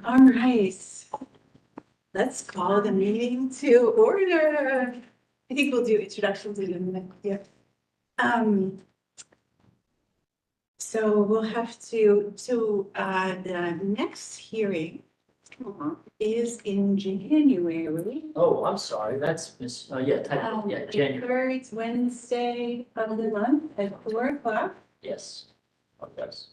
All right, let's call the meeting to order. I think we'll do introductions in a minute. Yeah. So we'll have to, the next hearing is in January. Oh, I'm sorry, that's Miss, yeah, typo, yeah, January, Third Wednesday of the month at 4 o'clock. yes. Oh, yes.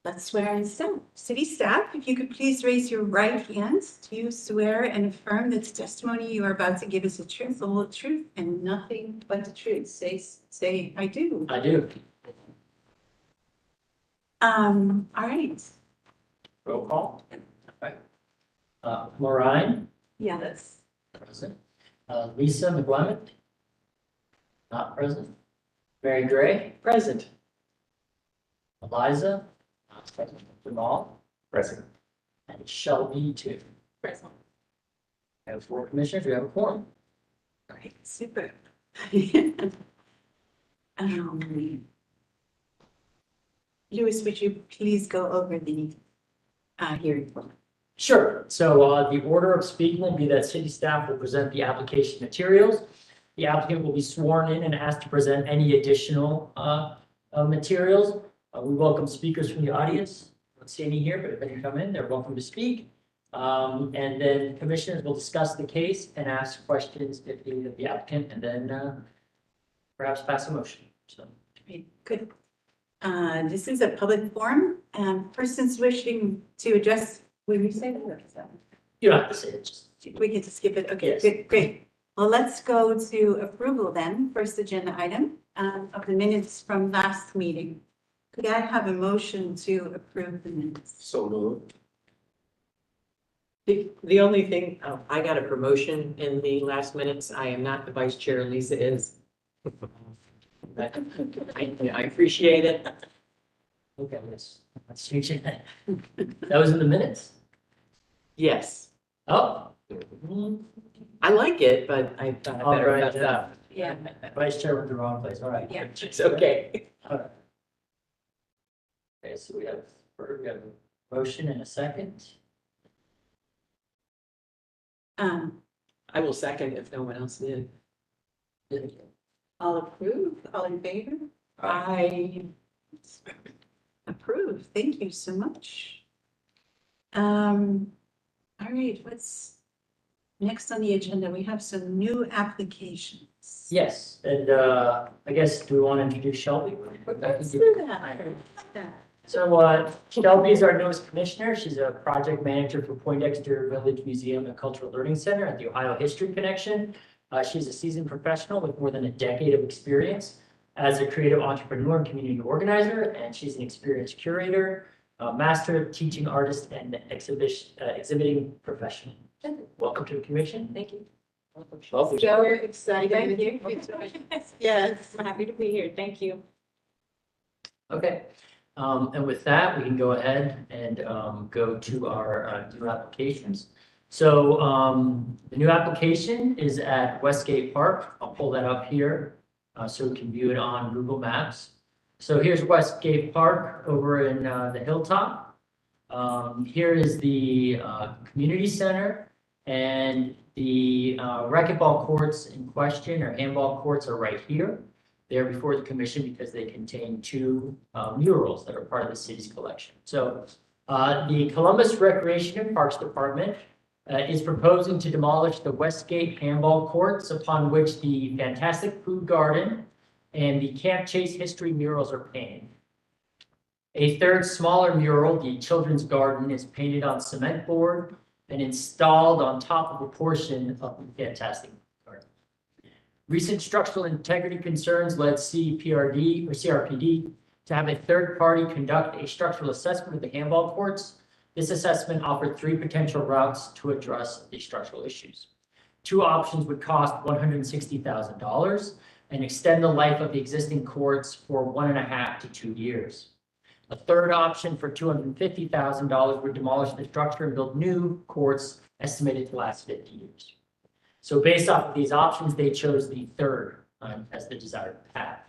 Let's swear in still. City staff, if you could please raise your right hands. Do you swear and affirm that the testimony you are about to give is the truth, the whole truth, and nothing but the truth? Say, I do. I do. All right. Roll call. All right. Maureen, Yeah, that's, present. Lisa McClement, not present. Mary Gray, Present. Eliza, not present. Jamal, Present. and Shelby too. present. We have 4 commissioners, we have a quorum. Great, super. Louis, would you please go over the hearing form? Sure. So the order of speaking will be that city staff will present the application materials. The applicant will be sworn in and asked to present any additional materials. We welcome speakers from the audience. I don't see any here, but if any come in, they're welcome to speak. And then commissioners will discuss the case and ask questions if the applicant, and then perhaps pass a motion. So. Great, good. This is a public forum, and persons wishing to address, will you say that? You don't have to say it, just. We get to skip it, okay, Yes. good, great. Well, let's go to approval then, first agenda item, of the minutes from last meeting. Could I have a motion to approve the minutes? So moved. The only thing, I got a promotion in the last minutes. I am not the vice chair, Lisa is. I appreciate it. Okay, let's change it. That was in the minutes. Yes, Oh. I like it, but I thought I better All right, fess up. Yeah. Vice chair went the wrong place, all right. Yeah. It's okay. All right. Okay, so we have a motion and a second. I will second if no one else did. All approved, all in favor? I approve, thank you so much. All right, what's next on the agenda? We have some new applications. Yes, and I guess, do we want to introduce Shelby? Let's do that. So Shelby is our newest commissioner. She's a project manager for Poindexter Village Museum and Cultural Learning Center at the Ohio History Connection. She's a seasoned professional with more than a decade of experience as a creative entrepreneur and community organizer, and she's an experienced curator, master teaching artist, and exhibiting professional. Welcome to the commission. Thank you. Welcome. So excited. Yes, I'm happy to be here. Thank you. Okay, and with that, we can go ahead and go to our new applications. So the new application is at Westgate Park. I'll pull that up here so we can view it on Google Maps. So here's Westgate Park over in the hilltop. Here is the community center, and the racquetball courts in question, or handball courts, are right here. They're before the commission because they contain 2 murals that are part of the city's collection. So the Columbus Recreation and Parks Department is proposing to demolish the Westgate handball courts, upon which the Fantastic Food Garden and the Camp Chase history murals are painted. A third smaller mural, the Children's Garden, is painted on cement board and installed on top of a portion of the Fantastic Garden. Recent structural integrity concerns led CRPD to have a third party conduct a structural assessment of the handball courts. This assessment offered 3 potential routes to address the structural issues. 2 options would cost $160,000 and extend the life of the existing courts for 1.5 to 2 years. A third option for $250,000 would demolish the structure and build new courts estimated to last 50 years. So based off of these options, they chose the third as the desired path.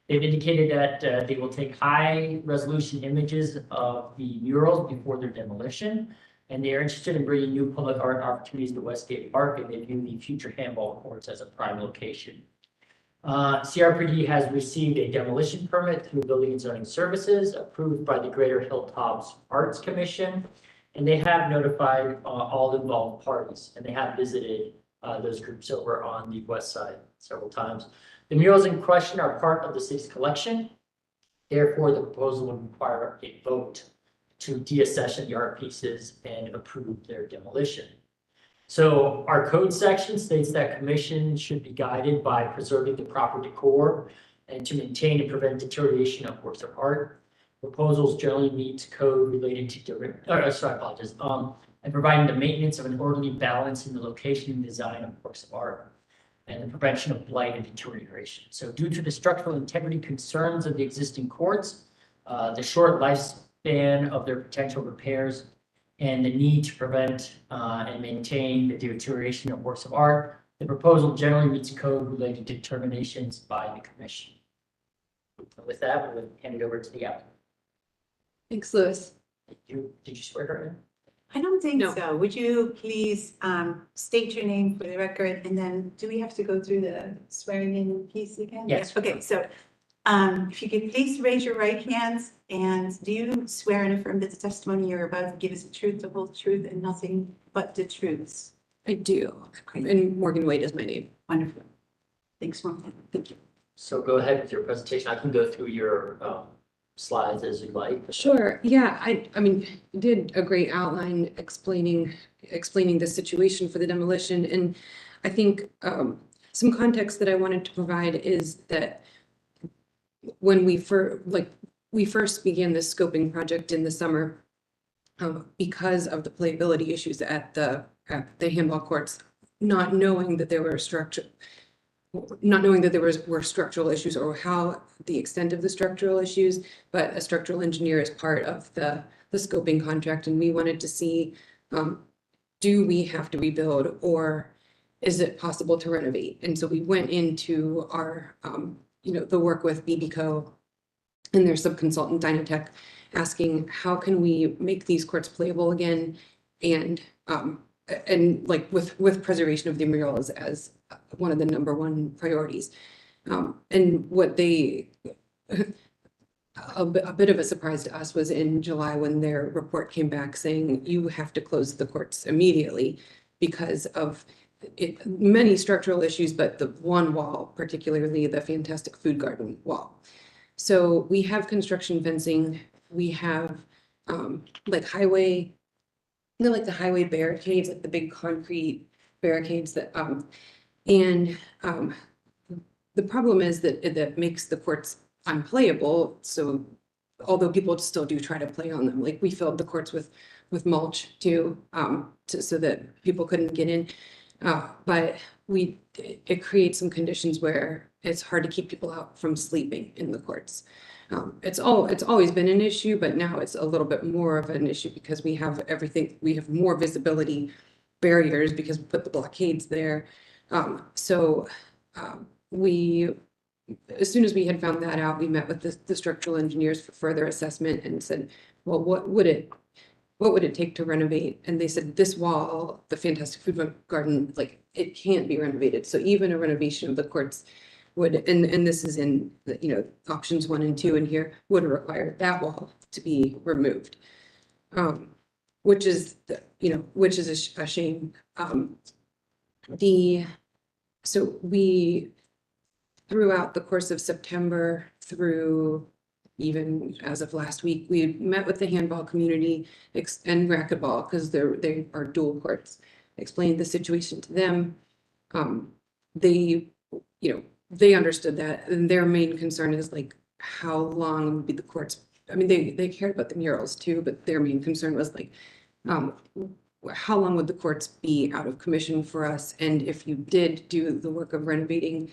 They've indicated that they will take high-resolution images of the murals before their demolition, and they are interested in bringing new public art opportunities to Westgate Park, and they view the future handball courts as a prime location. CRPD has received a demolition permit through Building and Zoning Services, approved by the Greater Hilltops Arts Commission, and they have notified all involved parties, and they have visited those groups over on the west side several times. The murals in question are part of the city's collection. Therefore, the proposal would require a vote to deaccession the art pieces and approve their demolition. So our code section states that commission should be guided by preserving the proper decor and to maintain and prevent deterioration of works of art. Proposals generally meet code related to and providing the maintenance of an orderly balance in the location and design of works of art and the prevention of blight and deterioration. So due to the structural integrity concerns of the existing courts, the short lifespan of their potential repairs, and the need to prevent and maintain the deterioration of works of art, the proposal generally meets code related determinations by the commission. With that, we'll hand it over to the applicant. Thanks, Louis. Did you swear her in? I don't think No. so. Would you please state your name for the record, and then do we have to go through the swearing in piece again? Yes. Okay, so if you could please raise your right hands, and do you swear and affirm that the testimony you're about to give is the truth, the whole truth, and nothing but the truth? I do. Great. And Morgan Wade is my name. Wonderful. Thanks, Morgan. Thank you. So go ahead with your presentation. I can go through your slides as you like. Sure. Yeah. I mean, you did a great outline explaining the situation for the demolition. And I think some context that I wanted to provide is that when we first began this scoping project in the summer, because of the playability issues at the handball courts, not knowing that there were structural issues or how the extent of the structural issues, but a structural engineer is part of the scoping contract, and we wanted to see, do we have to rebuild or is it possible to renovate? And so we went into our, the work with BBCO and their subconsultant Dynatech, asking how can we make these courts playable again, and like with preservation of the murals as one of the #1 priorities. And what they, a bit of a surprise to us was in July when their report came back saying you have to close the courts immediately because of many structural issues, but the one wall, particularly the fantastic food garden wall. So we have construction fencing, we have like the highway barricades, like the big concrete barricades that the problem is that makes the courts unplayable. So although people still do try to play on them, like we filled the courts with mulch too, so that people couldn't get in. But it creates some conditions where it's hard to keep people out from sleeping in the courts. It's always been an issue, but now it's a little bit more of an issue because we have everything. We have more visibility barriers because we put the blockades there. As soon as we had found that out, we met with the structural engineers for further assessment and said, well, what would it take to renovate? And they said, this wall, the fantastic food garden, like it can't be renovated. So even a renovation of the courts would, and this is in the, options 1 and 2 in here, would require that wall to be removed, which is a shame. So we, throughout the course of September through even as of last week, we met with the handball community and racquetball because they are dual courts, explained the situation to them. They understood that, and their main concern is like how long would be the courts. I mean, they cared about the murals too, but their main concern was like how long would the courts be out of commission for us, and if you did do the work of renovating,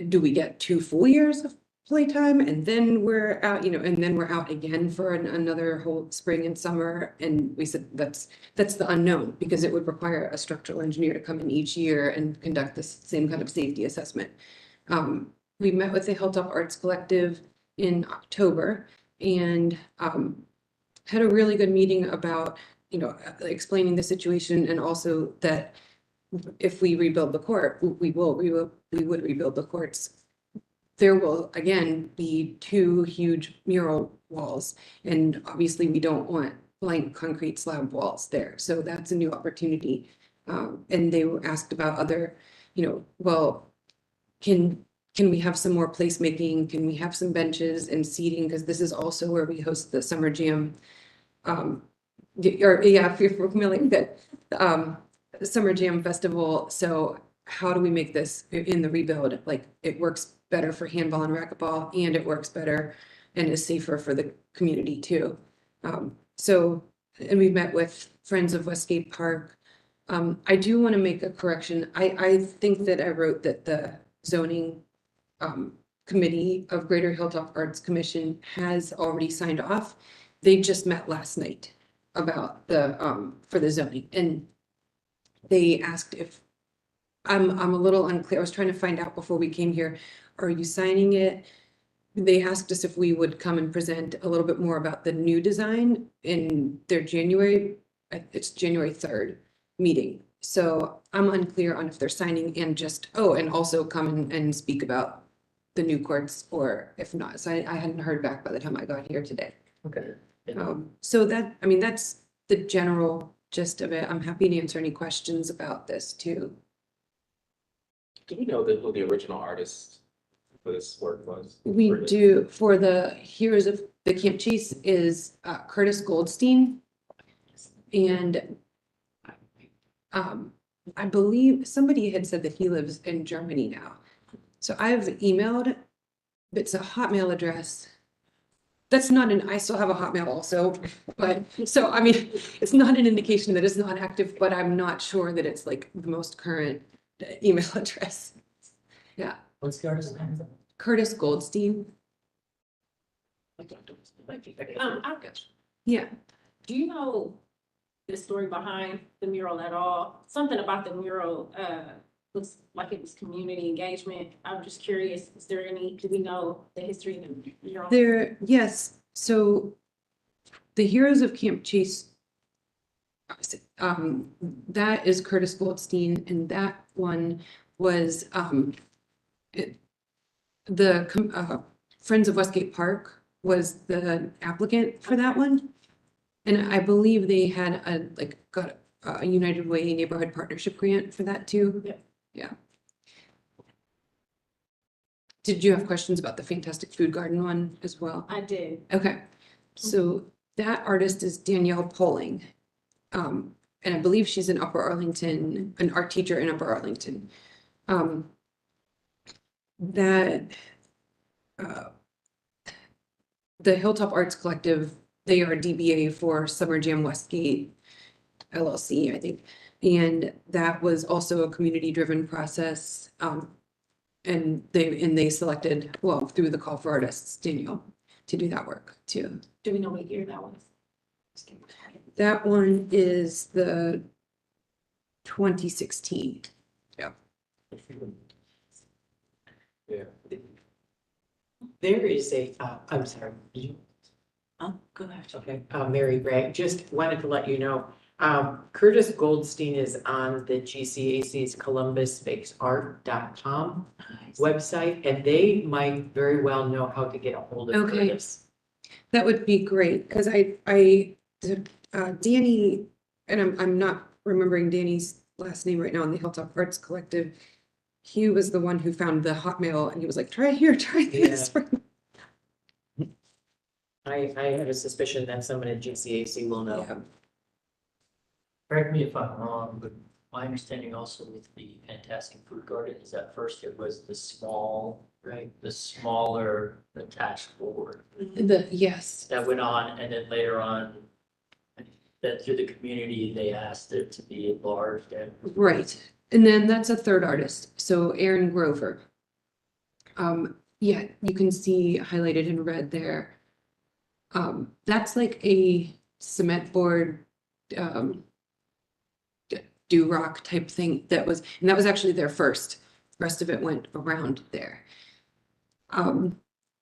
do we get 2 full years of playtime and then we're out, and then we're out again for another whole spring and summer? And we said that's the unknown, because it would require a structural engineer to come in each year and conduct the same kind of safety assessment. we met with the Hilltop Arts Collective in October and had a really good meeting about, explaining the situation and also that if we rebuild the court, we would rebuild the courts. There will again be 2 huge mural walls, and obviously we don't want blank concrete slab walls there. So that's a new opportunity. And they were asked about other, well, can we have some more placemaking? Can we have some benches and seating? Because this is also where we host the summer jam. If you're familiar with it, summer jam festival. So how do we make this in the rebuild? Like it works better for handball and racquetball, and it works better and is safer for the community too. And we met with Friends of Westgate Park. I do want to make a correction. I think that I wrote that the zoning committee of Greater Hilltop Arts Commission has already signed off. They just met last night about the for the zoning, and they asked if I'm a little unclear. I was trying to find out before we came here. Are you signing it? They asked us if we would come and present a little bit more about the new design in their it's January 3rd meeting. So I'm unclear on if they're signing and and also come and speak about the new courts or if not. So I hadn't heard back by the time I got here today. Okay. So that's the general gist of it. I'm happy to answer any questions about this too. Do we know who the original artist for this work was? We do, for the Heroes of the Camp Chase is Curtis Goldstein. And I believe somebody had said that he lives in Germany now. So I've emailed, it's a Hotmail address. That's not I still have a Hotmail also, but so, I mean, it's not an indication that it's not active, but I'm not sure that it's like the most current email address. Yeah, What's the artist's name? Curtis Goldstein. Yeah. Do you know the story behind the mural at all? Something about the mural, looks like it was community engagement. I'm just curious, do we know the history of the mural? Yes, so the Heroes of Camp Chase, that is Curtis Goldstein, and that one was, Friends of Westgate Park was the applicant for that one. And I believe they had got a United Way neighborhood partnership grant for that too. Yeah. Yeah. Did you have questions about the Fantastic Food Garden one as well? I did. Okay, so that artist is Danielle Poling. And I believe she's in Upper Arlington, an art teacher in Upper Arlington. The Hilltop Arts Collective, they are DBA for Summer Jam Westgate LLC, I think. And that was also a community-driven process. And they selected, well, through the call for artists, Danielle, to do that work too. Do we know what year that was? That one is the 2016. Yeah. There is I'm sorry, did you? Oh, go ahead. Okay, Mary Ray, just wanted to let you know, Curtis Goldstein is on the GCAC's columbusmakesart.com website, and they might very well know how to get a hold of Okay. Curtis. That would be great, because Danny, and I'm not remembering Danny's last name right now in the Hilltop Arts Collective. He was the one who found the Hotmail and he was like, try this. I have a suspicion that someone at GCAC will know. Yeah. Correct me if I'm wrong, but my understanding also with the Fantastic Food Garden is that first it was the smaller attached board Yes, that went on, and then later on, that through the community, they asked it to be enlarged and. right. And then that's a third artist. So Aaron Grover. Yeah, you can see highlighted in red there. That's like a cement board, do rock type thing and that was actually their first. The rest of it went around there. I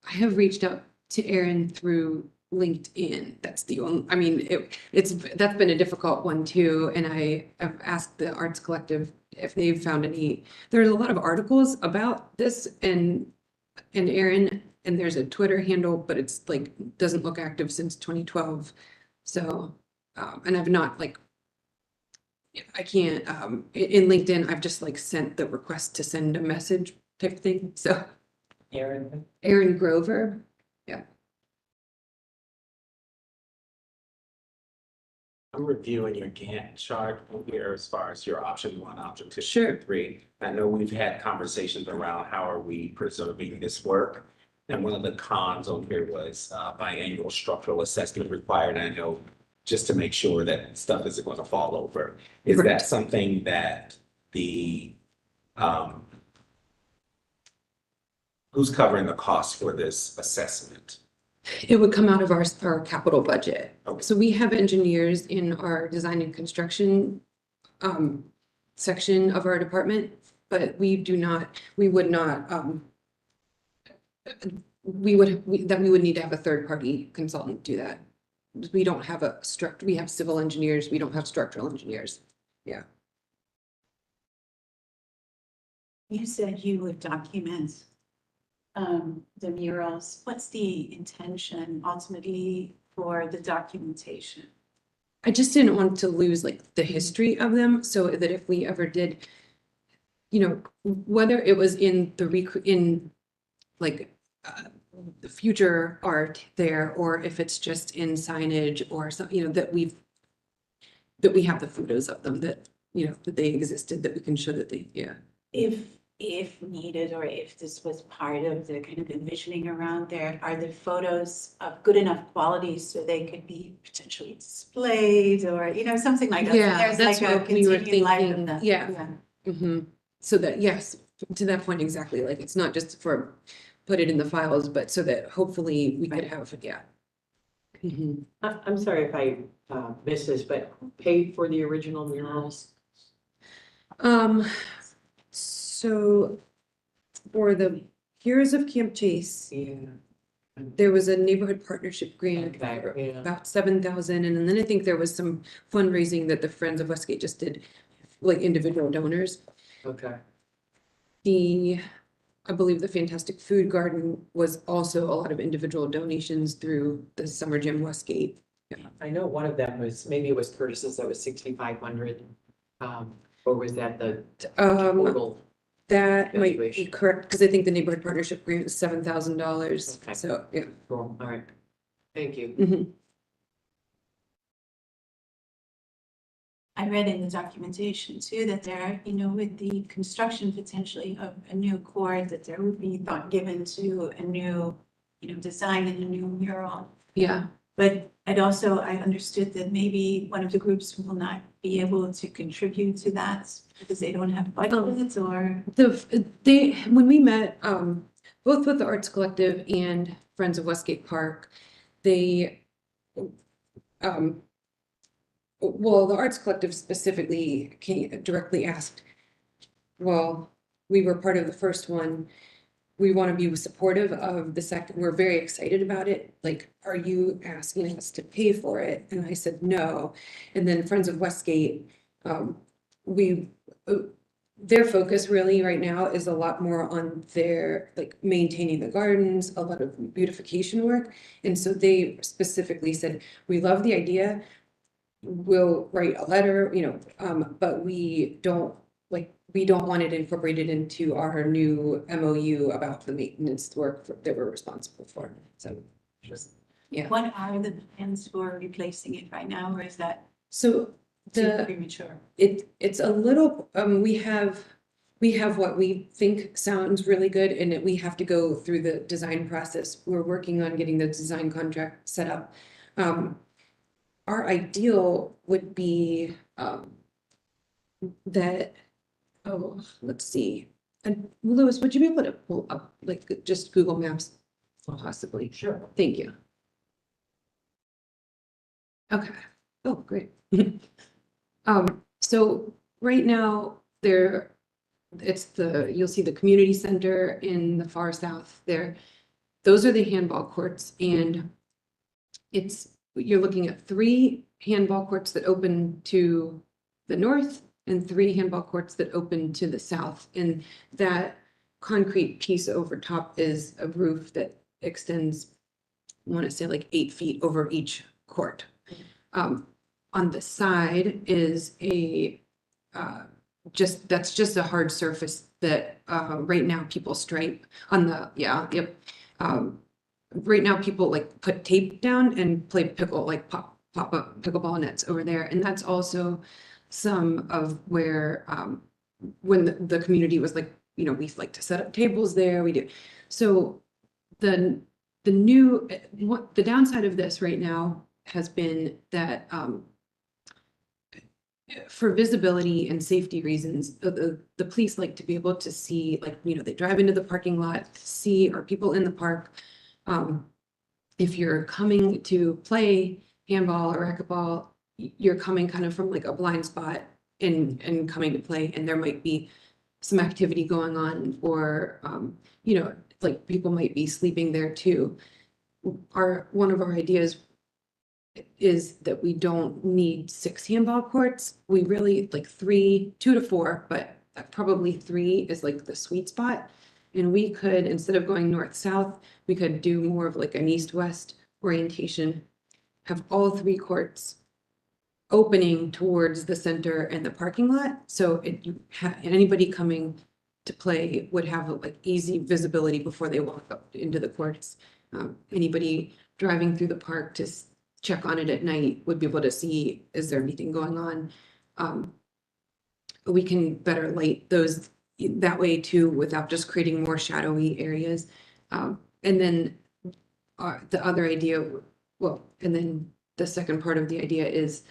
have reached out to Erin through LinkedIn. That's the only, I mean, that's been a difficult one too. And I have asked the Arts Collective if they've found any, there's a lot of articles about this and Erin, and there's a Twitter handle, but it's like, doesn't look active since 2012. So, and I've not like, I can't, in LinkedIn, I've just like sent the request to send a message type thing. So Aaron? Erin Grover. I'm reviewing your Gantt chart here as far as your option one, option two, Sure. and three. I know we've had conversations around how are we preserving this work? And one of the cons on here was biannual structural assessment required. And I know just to make sure that stuff isn't going to fall over. Is Right. that something that the who's covering the cost for this assessment? It would come out of our capital budget. Okay. So we have engineers in our design and construction section of our department, but we would not, we would need to have a third party consultant do that. We don't have we have civil engineers, we don't have structural engineers. You said you would document the murals. What's the intention ultimately for the documentation? I just didn't want to lose like the history of them, so that if we ever did, you know, whether it was in like the future art there, or if it's just in signage or something, you know, that we have the photos of them, that, you know, that they existed, that we can show that they, yeah. If needed, or if this was part of the kind of envisioning around there, are the photos of good enough quality so they could be potentially displayed, or, you know, something like that? So Yeah, there's that's like a what we were continued life of thinking, them. yeah. So that, yes, to that point, exactly, like, it's not just for, put it in the files, but so that hopefully we could have, yeah. Mhm. I'm sorry if I missed this, but paid for the original murals? So for the Heroes of Camp Chase, Yeah. there was a neighborhood partnership grant Okay, for yeah. about 7,000, and then I think there was some fundraising that the Friends of Westgate just did, like individual donors. Okay. I believe the Fantastic Food Garden was also a lot of individual donations through the Summer Jam Westgate. I know one of them was, maybe it was Curtis's, that was 6,500. Or was that the total? That might be Valuation. correct, because I think the neighborhood partnership grant is $7,000, Okay. so, yeah. Cool, all right. Thank you. Mhm. I read in the documentation too, that there, you know, with the construction potentially of a new court, that there would be thought given to a new, you know, design and a new mural. Yeah, But I understood that maybe one of the groups will not be able to contribute to that because they don't have budgets, or. when we met, both with the Arts Collective and Friends of Westgate Park, they, well, the Arts Collective specifically directly asked, well, we were part of the first one. We want to be supportive of the second. We're very excited about it. Like, are you asking us to pay for it? And I said, no. And then Friends of Westgate, their focus really right now is a lot more on their, like, maintaining the gardens, a lot of beautification work. And so they specifically said, we love the idea. We'll write a letter, you know, but we don't want it incorporated into our new MOU about the maintenance work that we're responsible for. So just, yeah. What are the plans for replacing it right now, or is that So too premature? it's a little, we have what we think sounds really good, and we have to go through the design process. We're working on getting the design contract set up. Our ideal would be that, oh, let's see. And Louis, would you be able to pull up, like, just Google Maps possibly? Sure. Thank you. Okay. Oh, great. So right now, you'll see the community center in the far south there. Those are the handball courts, and you're looking at 3 handball courts that open to the north and 3 handball courts that open to the south. And that concrete piece over top is a roof that extends, I want to say like 8 feet over each court. On the side is that's just a hard surface that right now people stripe on the, yep. Right now people like put tape down and play pop up pickleball nets over there. And that's also some of where, when the community was like, we like to set up tables there, we do. So the downside of this right now has been that, for visibility and safety reasons, the police like to be able to see, like, they drive into the parking lot, see, are people in the park? If you're coming to play handball or racquetball, you're coming kind of from like a blind spot and coming to play, and there might be some activity going on, or, like people might be sleeping there too. One of our ideas is that we don't need 6 handball courts. We really like 2 to 4, but probably 3 is like the sweet spot. And we could, instead of going north-south, we could do more of like an east-west orientation, have all 3 courts opening towards the center and the parking lot. So anybody coming to play would have like easy visibility before they walk up into the courts. Anybody driving through the park to check on it at night would be able to see, is there anything going on? We can better light those that way too, without just creating more shadowy areas. And then the other idea, and then the second part of the idea is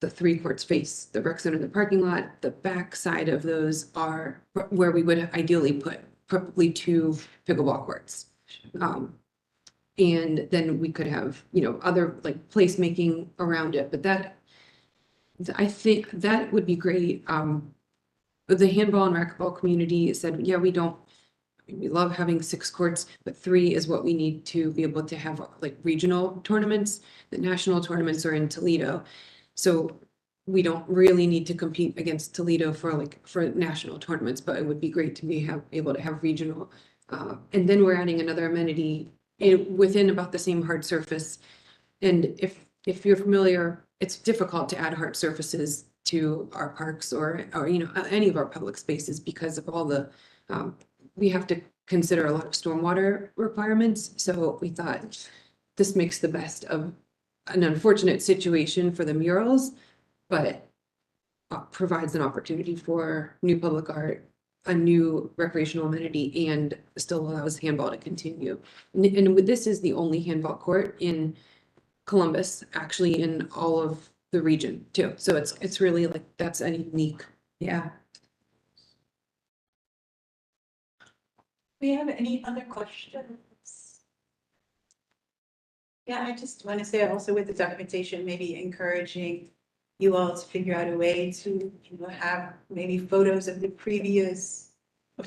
the 3 courts face the rec center, the parking lot. The back side of those are where we would ideally put probably 2 pickleball courts. And then we could have, other like placemaking around it, but I think that would be great. But the handball and racquetball community said, yeah, we love having 6 courts, but 3 is what we need to be able to have like regional tournaments. The national tournaments are in Toledo. So we don't really need to compete against Toledo for national tournaments, but it would be great to be able to have regional. And then we're adding another amenity within about the same hard surface. And if you're familiar, it's difficult to add hard surfaces to our parks or any of our public spaces because of all the, we have to consider a lot of stormwater requirements. So we thought this makes the best of an unfortunate situation for the murals, but provides an opportunity for new public art, a new recreational amenity, and still allows handball to continue. And this is the only handball court in Columbus, actually in all of the region too. So it's really like, that's a unique, yeah. We have any other questions? Yeah, I just want to say also with the documentation, maybe encouraging you all to figure out a way to, have maybe photos of the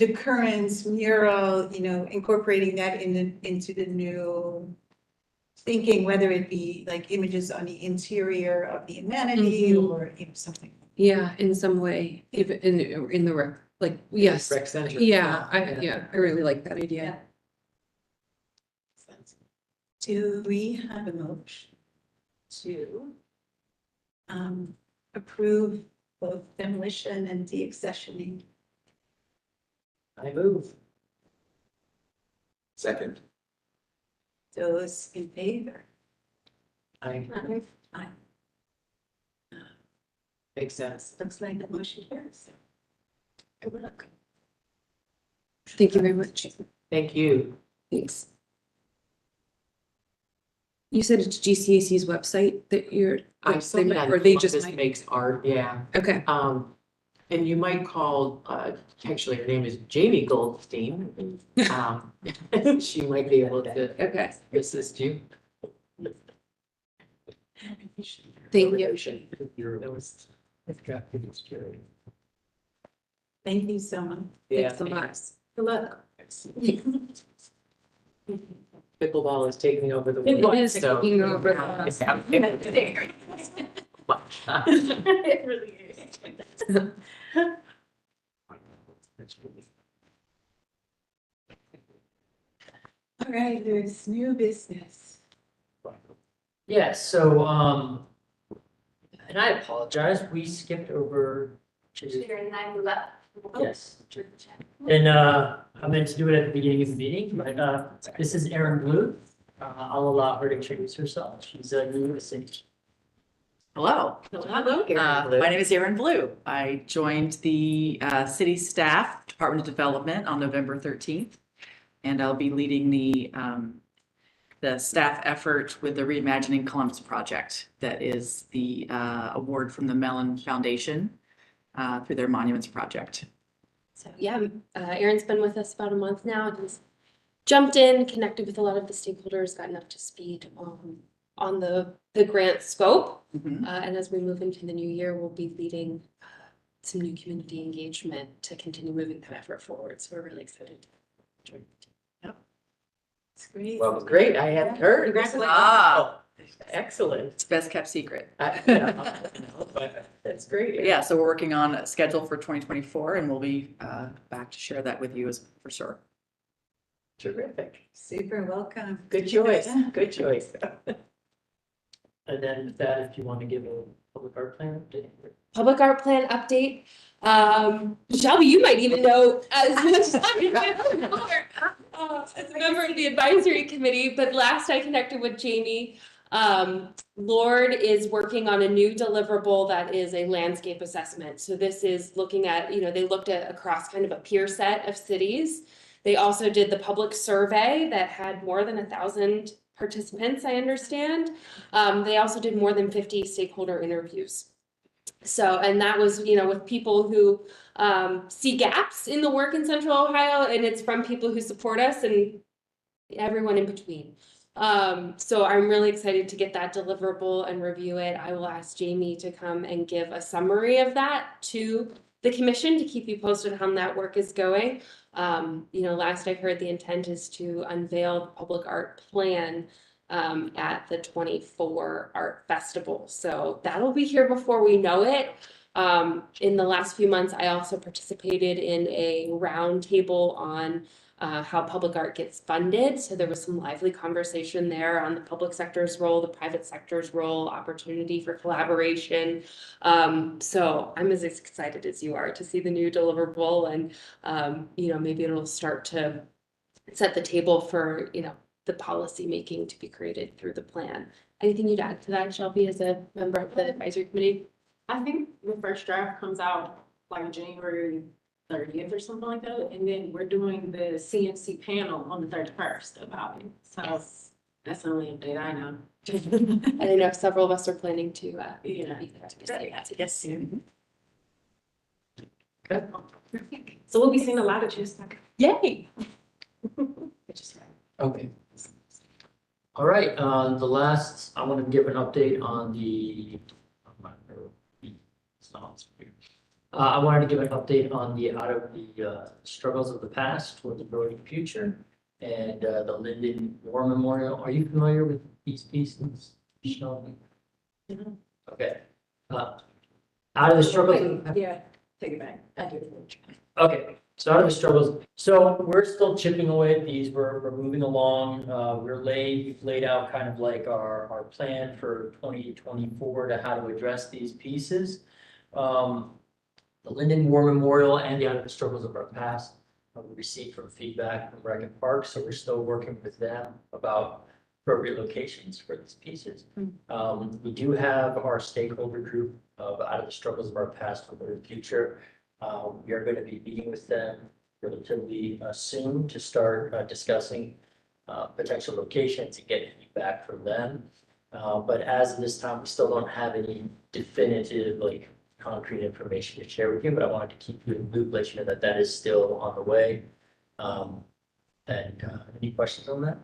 current mural, incorporating that into the new thinking, whether it be like images on the interior of the amenity or, something. Yeah, in some way, even in the rec, like, yes. Rec center. Yeah, I really like that idea. Do we have a motion to approve both demolition and deaccessioning? I move. Second. Those in favor? I Aye. Makes sense. Looks like the motion carries. Good luck. Thank you very much. Thank you. Thanks. You said it's GCAC's website that I saw that or they just Columbus might. makes art, yeah. Okay. And you might call, actually her name is Jamie Goldstein. She might be able to Okay. assist you. Thank you. That was. Thank you so much. Thanks so much. Good luck. Pickleball is taking over the It world. is so- taking over the- It's happening. It really is. All right, there's new business. Yeah, so, and I apologize, we skipped over. Yes. And, I meant to do it at the beginning of the meeting, but, this is Erin Blue. I'll allow her to introduce herself. She's new to the city. Hello, Hello, my name is Erin Blue. I joined the city staff, Department of Development on November 13th. And I'll be leading the staff effort with the Reimagining Columbus project. That is the award from the Mellon Foundation through their Monuments Project. So yeah, Erin's been with us about a month now and has jumped in, connected with a lot of the stakeholders, gotten up to speed on the grant scope. Mhm. And as we move into the new year, we'll be leading some new community engagement to continue moving that effort forward. So we're really excited. It's great. Well, great, I hadn't heard. Congratulations. Ah, excellent. It's best kept secret. But that's great. Yeah, so we're working on a schedule for 2024 and we'll be back to share that with you as for sure. Terrific. Super welcome. Good choice, good choice. And then with that, if you want to give a public art plan update. Public art plan update. Shelby, you might even know as much as I do. As a member of the advisory committee, but last I connected with Jamie, Lord is working on a new deliverable that is a landscape assessment. So this is looking at, they looked at across kind of a peer set of cities. They also did the public survey that had more than 1,000 participants, I understand. They also did more than 50 stakeholder interviews. So, and that was, with people who see gaps in the work in Central Ohio, and it's from people who support us and everyone in between. So I'm really excited to get that deliverable and review it. I will ask Jamie to come and give a summary of that to the commission to keep you posted on how that work is going. Last I heard, the intent is to unveil the public art plan at the 24 Art Festival. So that'll be here before we know it. In the last few months, I also participated in a roundtable on how public art gets funded. So there was some lively conversation there on the public sector's role, the private sector's role, opportunity for collaboration. So I'm as excited as you are to see the new deliverable, and maybe it'll start to set the table for, the policy making to be created through the plan. Anything you'd add to that, Shelby, as a member of the advisory committee? I think the first draft comes out like January 30th or something like that, and then we're doing the CNC panel on the 31st about it. So that's the only update I know. And I know several of us are planning to, Yeah. be there to see that. Yes. Okay. So we'll be seeing a lot of just like. Yay. Okay. All right, the last, I want to give an update on the. It's not on screen. I wanted to give an update on the out of the struggles of the past toward the growing future and the Lyndon War Memorial. Are you familiar with these pieces, Shelby? Okay. Out of the struggles. Yeah, take it back. I do. Okay, so out of the struggles, so we're still chipping away at these, we're moving along, we've laid out kind of like our plan for 2024 to how to address these pieces. The Lyndon War Memorial and the Out of the Struggles of Our Past, we received from feedback from Rec and Park, so we're still working with them about appropriate locations for these pieces. We do have our stakeholder group of Out of the Struggles of Our Past for the Future. We are going to be meeting with them relatively soon to start discussing potential locations and get feedback from them. But as of this time, we still don't have any definitive, concrete information to share with you, but I wanted to keep you in the loop, let you know that that is still on the way. Any questions on that?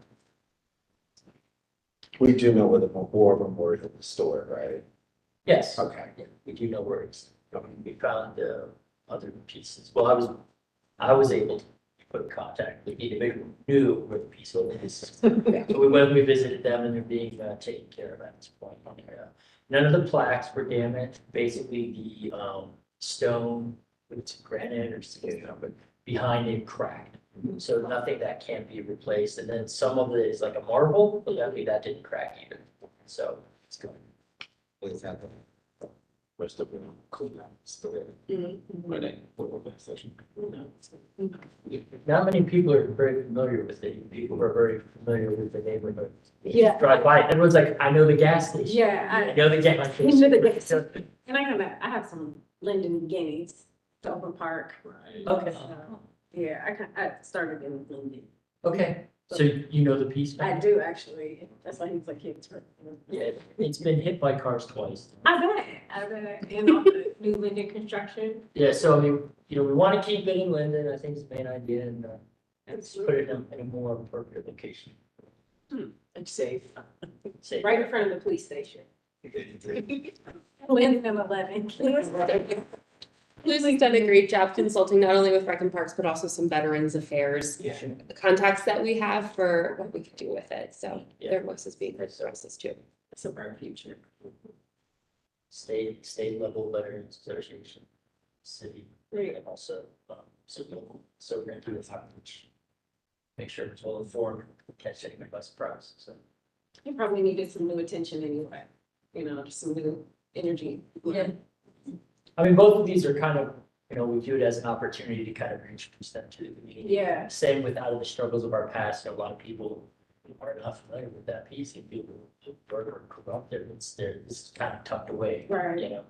We do know where the War Memorial is stored, right? Yes. Okay. Yeah, we do know where it's, we found other pieces. Well, I was able to put in contact with the individual who knew where the piece was. So we visited them and they're being taken care of at this point. None of the plaques were damaged. Basically, the stone, it's granite or something, but behind it cracked. So nothing that can't be replaced. And then some of it is like a marble, but that didn't crack either. So it's good. Please have the rest of them cool down. Still there. Ready for the next session. Not many people are very familiar with it. People are very familiar with the neighborhood. They just Yeah. Drive by, everyone's like, I know the gas station. Yeah, I know the gas I know the gas station. station. And I have some Linden guineas, to Open Park. Okay. So, yeah, I started in Linden. Okay, so you know the piece? I do actually. That's why he's like, it's. Yeah, it's been hit by cars twice. I bet. And on the new Linden construction. Yeah, so I mean, we want to keep it in Linden, I think is the main idea, and let's put it in a more appropriate location. And safe. Say, Right in front of the police station. Linden and 11. Liz has done a great job consulting not only with Rec and Parks, but also some Veterans Affairs Yeah. contacts that we have for what we could do with it. So Yeah. their voice is being heard for us too. It's a bright future. state level Veterans Association, city, Right. and also, so we're gonna do this outreach. Make sure it's well informed, catch anyone by surprise, so. He probably needed some new attention anyway, just some new energy. Yeah. I mean, both of these are kind of, we view it as an opportunity to kind of introduce them to the community. Yeah. Same with out of the struggles of our past, a lot of people are not familiar with that piece, and people who work or grew up there, it's kind of tucked away. Right.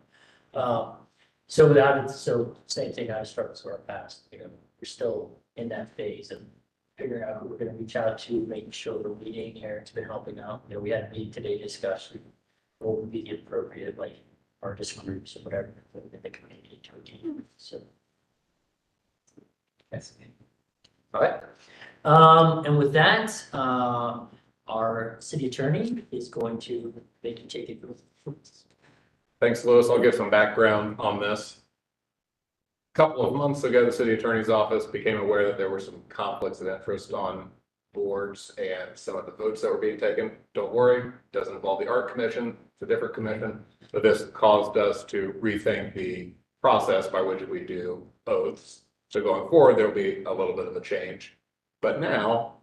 So same thing out of struggles of our past, we're still in that phase of figuring out who we're gonna reach out to, making sure we're meeting. Eric's been helping out, we had a meeting today discussing what would be the appropriate, like, artist groups or whatever in the community to engage, so. Yes. All right, and with that, our city attorney is going to make you take it. Thanks, Louis. I'll give some background on this. A couple of months ago, the city attorney's office became aware that there were some conflicts of interest on boards and some of the votes that were being taken. Don't worry, doesn't involve the art commission, it's a different commission. But this caused us to rethink the process by which we do oaths. So going forward, there'll be a little bit of a change. But now,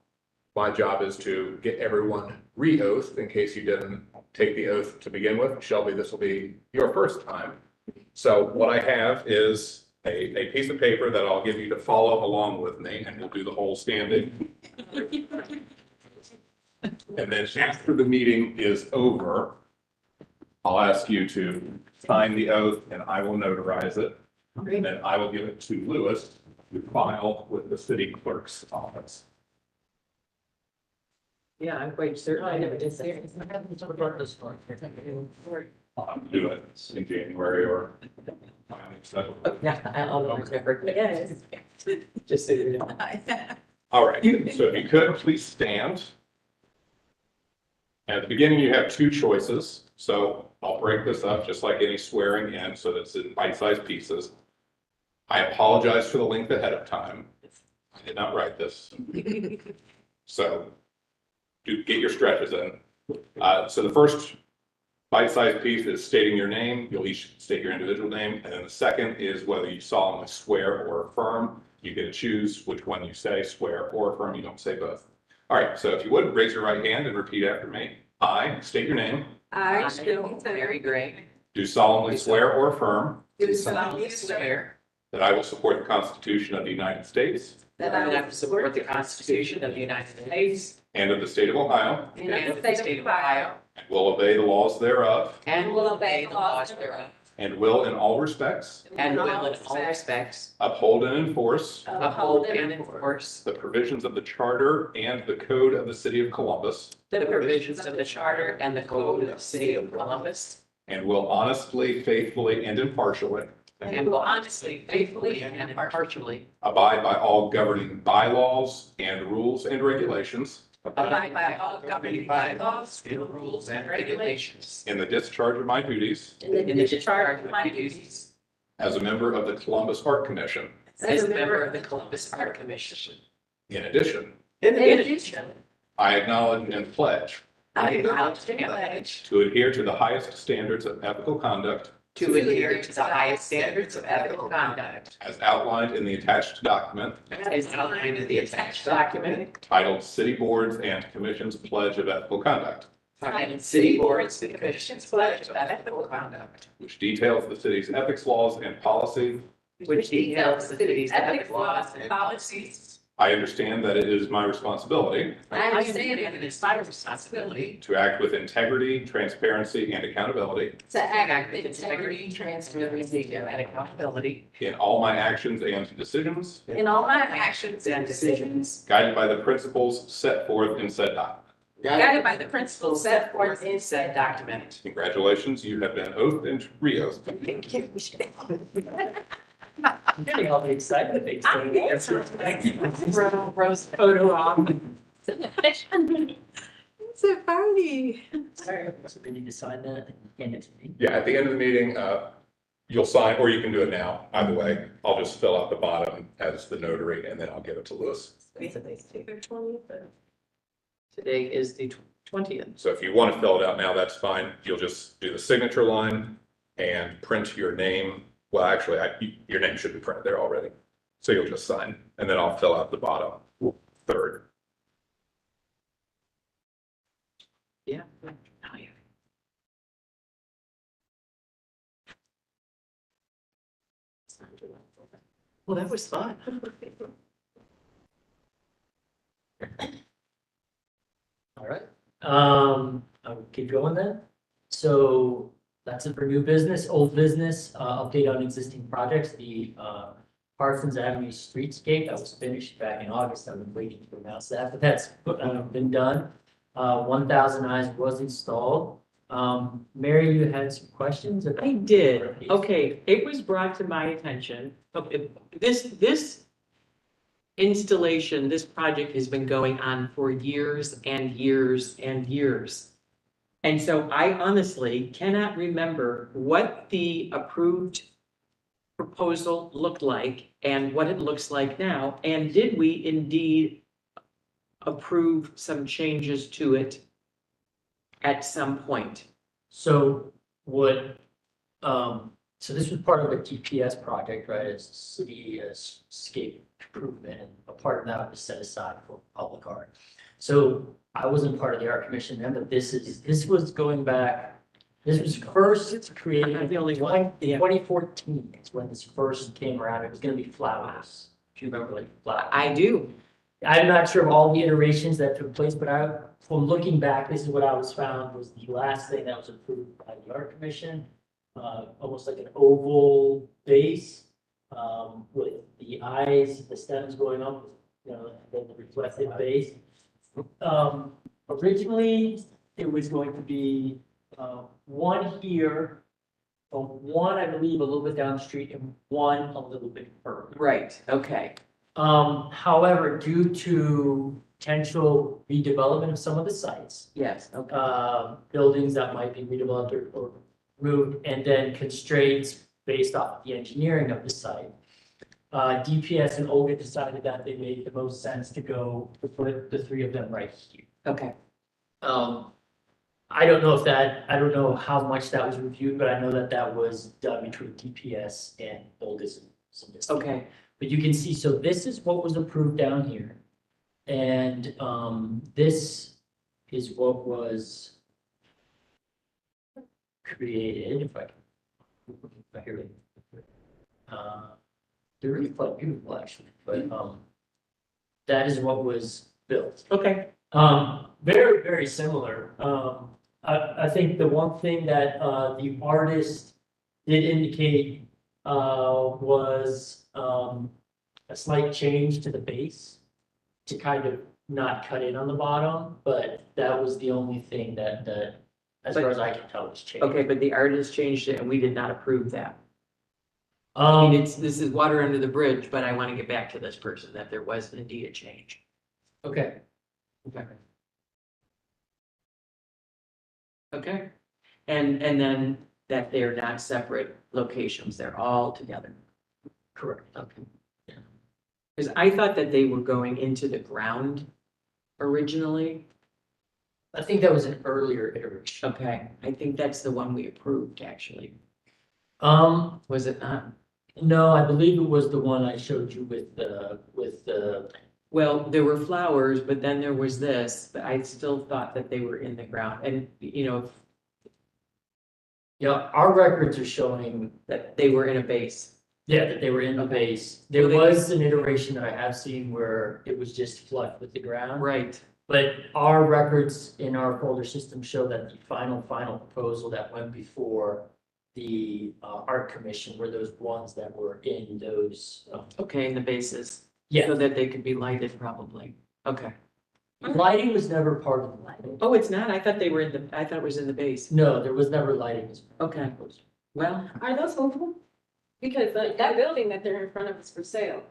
my job is to get everyone re-oathed in case you didn't take the oath to begin with. Shelby, this will be your first time. So what I have is a piece of paper that I'll give you to follow along with me, and we'll do the whole standing. And then after the meeting is over, I'll ask you to sign the oath and I will notarize it. And then I will give it to Louis to file with the city clerk's office. Yeah, I'm quite certain I never did that. I'll do it in January or. So, Yeah, I'll never. Yes. Just so you know. all right, so if you could, please stand. At the beginning, you have two choices. So I'll break this up just like any swearing in, so that's in bite-sized pieces. I apologize for the length ahead of time. I did not write this. So get your stretches in. So the first bite-sized piece is stating your name. You'll each state your individual name. And then the second is whether you solemnly swear or affirm. You get to choose which one you say, swear or affirm. You don't say both. All right, so if you would, raise your right hand and repeat after me. I state your name. I Very great. Do solemnly swear or affirm do solemnly swear that I will support the Constitution of the United States that I will support the Constitution of the United States and of the state of Ohio, and of the state of Ohio, and will obey the laws thereof, and will obey the laws thereof, and will in all respects and will in all respects uphold and enforce uphold and enforce the provisions of the charter and the code of the city of Columbus, the provisions of the charter and the code of the city of Columbus, and will honestly, faithfully, and impartially and will honestly, faithfully, and impartially abide by all governing bylaws and rules and regulations abide by all governing bylaws and rules and regulations in the discharge of my duties in the discharge of my duties as a member of the Columbus Art Commission. As a member of the Columbus Art Commission. In addition, In addition, I acknowledge and pledge I acknowledge and pledge to adhere to the highest standards of ethical conduct to adhere to the highest standards of ethical conduct as outlined in the attached document as outlined in the attached document titled City Boards and Commissions Pledge of Ethical Conduct, titled City Boards and Commissions Pledge of Ethical Conduct, which details the city's ethics laws and policy. which details the city's ethics laws and policies. I understand that it is my responsibility I understand that it is my responsibility to act with integrity, transparency, and accountability to act with integrity, transparency, and accountability in all my actions and decisions, in all my actions and decisions, guided by the principles set forth in said document. guided by the principles set forth in said document. Congratulations, you have been oathed and re-oathed. Thank you. I'm getting all the excitement. Rose photo op. It's a party. Sorry, so we need to sign that and hand it to me. Yeah, at the end of the meeting, you'll sign, or you can do it now. Either way, I'll just fill out the bottom as the notary and then I'll give it to Lewis. Today is the 20th. So if you want to fill it out now, that's fine. You'll just do the signature line and print your name. Well, actually, your name should be printed there already. So you'll just sign and then I'll fill out the bottom third. Yeah. Well, that was fun. All right, I'll keep going then. So that's it for new business, old business, update on existing projects, the, Parsons Avenue streetscape that was finished back in August. I've been waiting to announce that, but that's, been done. 1,000 eyes was installed. Mary, you had some questions? I did. Okay, it was brought to my attention. Okay, this installation, this project has been going on for years and years and years. And so I honestly cannot remember what the approved proposal looked like and what it looks like now. And did we indeed approve some changes to it at some point? So what, so this was part of a TPS project, right? It's city escape improvement, and a part of that was set aside for public art. So I wasn't part of the art commission then, but this was going back, this was first created in The only one, yeah. 2014 is when this first came around. It was gonna be flowers. Do you remember like flowers? I do. I'm not sure of all the iterations that took place, but from looking back, this is what I was found was the last thing that was approved by the art commission. Almost like an oval base, with the eyes, the stems going up, you know, and the reflective base. Originally, it was going to be, one here, one, I believe, a little bit down the street, and one a little bit further. Right, okay. However, due to potential redevelopment of some of the sites, Yes, okay. buildings that might be redeveloped or moved, and then constraints based off the engineering of the site. DPS and Olga decided that they made the most sense to put the three of them right here. Okay. I don't know how much that was reviewed, but I know that that was done between DPS and Olga's. Okay. But you can see, so this is what was approved down here. And this is what was created, if I hear it. They're really quite beautiful, actually, but that is what was built. Okay. Very, very similar. I think the one thing that the artist did indicate was a slight change to the base to kind of not cut in on the bottom, but that was the only thing that as far as I can tell was changed. Okay, but the artist changed it and we did not approve that. I mean, this is water under the bridge, but I want to get back to this person, that there was indeed a change. Okay. Okay. Okay. And then that they're not separate locations, they're all together. Correct. Okay. Because I thought that they were going into the ground originally. I think that was an earlier iteration. Okay, I think that's the one we approved, actually. Was it not? No, I believe it was the one I showed you with the, Well, there were flowers, but then there was this, but I still thought that they were in the ground. And, you know, yeah, our records are showing, that they were in a base. yeah, that they were in the Okay. base. There Well, they- was an iteration that I have seen where it was just flush with the ground. Right. But our records in our folder system show that the final proposal that went before the art commission were those ones that were in those. Okay, in the bases. Yeah, So that they could be lighted probably. Okay. lighting was never part of the. Oh, it's not? I thought they were in the, I thought it was in the base. No, there was never lighting. Okay. Well, Are those movable? Because that building that they're in front of is for sale.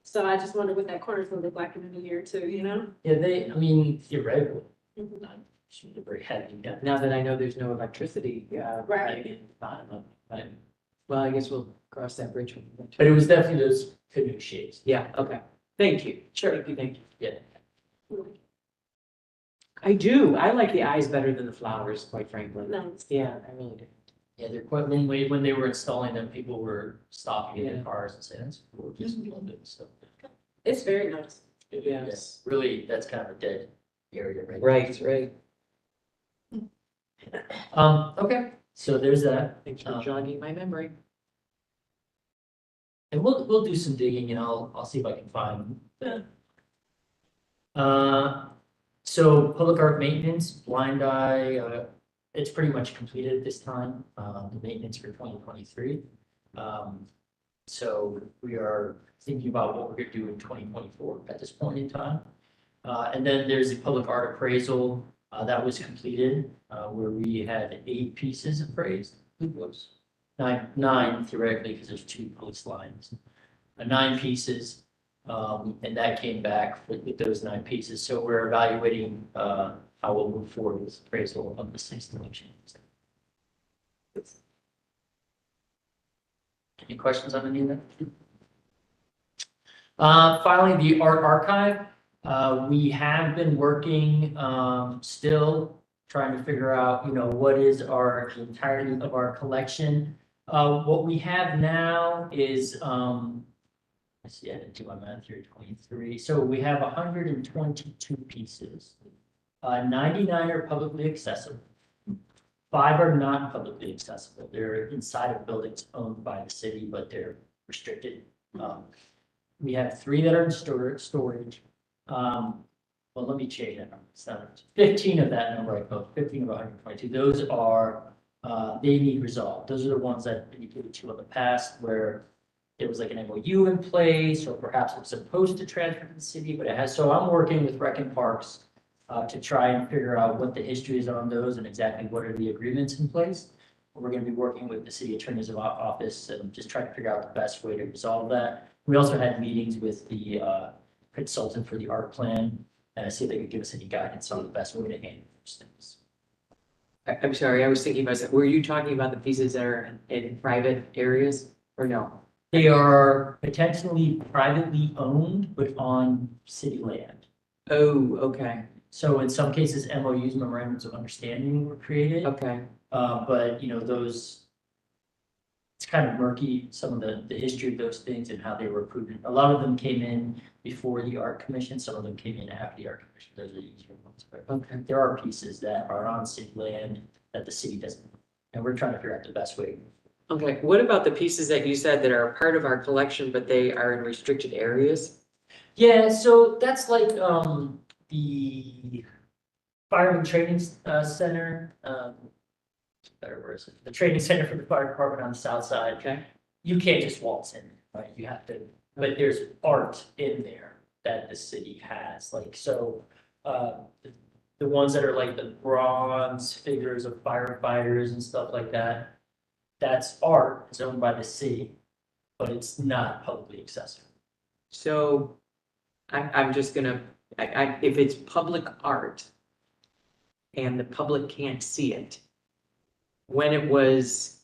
So I just wonder what that corner's gonna look like in a new year too, you know? Yeah, I mean, theoretically, Mhm. I'm sure they're very heavy. Yeah. now that I know there's no electricity, Right. in the bottom of it, but, well, I guess we'll cross that bridge when we get to But it. it was definitely those canoe shapes. Yeah, okay. Thank you. Sure. Thank you. Yeah. I do. I like the eyes better than the flowers, quite frankly. Nice. Yeah, I really do. Yeah, they're quite, when they were installing them, people were stopping in Yeah. their cars and saying, that's gorgeous, we love it, so. It's very nice. Yes. Really, that's kind of a dead area, right? Right. Okay, so there's that. Thanks for jogging my memory. And we'll do some digging and I'll see if I can find. So public art maintenance, blind eye, it's pretty much completed at this time, the maintenance for 2023. So we are thinking about what we're gonna do in 2024 at this point in time. And then there's the public art appraisal, that was completed, where we had 8 pieces appraised. Whoops. Nine theoretically, because there's 2 police lines. 9 pieces, and that came back with those 9 pieces. So we're evaluating how we'll move forward with appraisal of the 6 locations. Any questions on any of that? Finally, the art archive. We have been working, still trying to figure out, what is the entirety of our collection. What we have now is, let's see, I didn't do my math here, 23. So we have 122 pieces. 99 are publicly accessible. 5 are not publicly accessible. They're inside of buildings owned by the city, but they're restricted. We have 3 that are in storage. Well, let me change that number. It's not 15 of that number I put, 15 of 122. Those are, they need resolved. Those are the ones that we gave to in the past where it was like an MOU in place, or perhaps it was supposed to transfer to the city, but it has. So I'm working with Rec and Parks to try and figure out what the history is on those and exactly what are the agreements in place. We're going to be working with the city attorney's office and just trying to figure out the best way to resolve that. We also had meetings with the consultant for the art plan and see if they could give us any guidance on the best way to handle those things. I'm sorry, I was thinking about that. Were you talking about the pieces that are in private areas or no? They are potentially privately owned, but on city land. Oh, okay, So in some cases, MOUs, memorandums of understanding were created. okay. But those, it's kind of murky, some of the history of those things and how they were approved. A lot of them came in before the art commission, some of them came in after the art commission. Those are the easier ones, but Okay. there are pieces that are on city land that the city doesn't. And we're trying to figure out the best way. Okay, what about the pieces that you said that are part of our collection, but they are in restricted areas? Yeah, so that's like the fireman training center, better words, the training center for the fire department on the south side. Okay. You can't just waltz in, right? You have to, but there's art in there that the city has, like, so, the ones that are like the bronze figures of firefighters and stuff like that, that's art, it's owned by the city, but it's not publicly accessible. So I'm just gonna, if it's public art and the public can't see it, when it was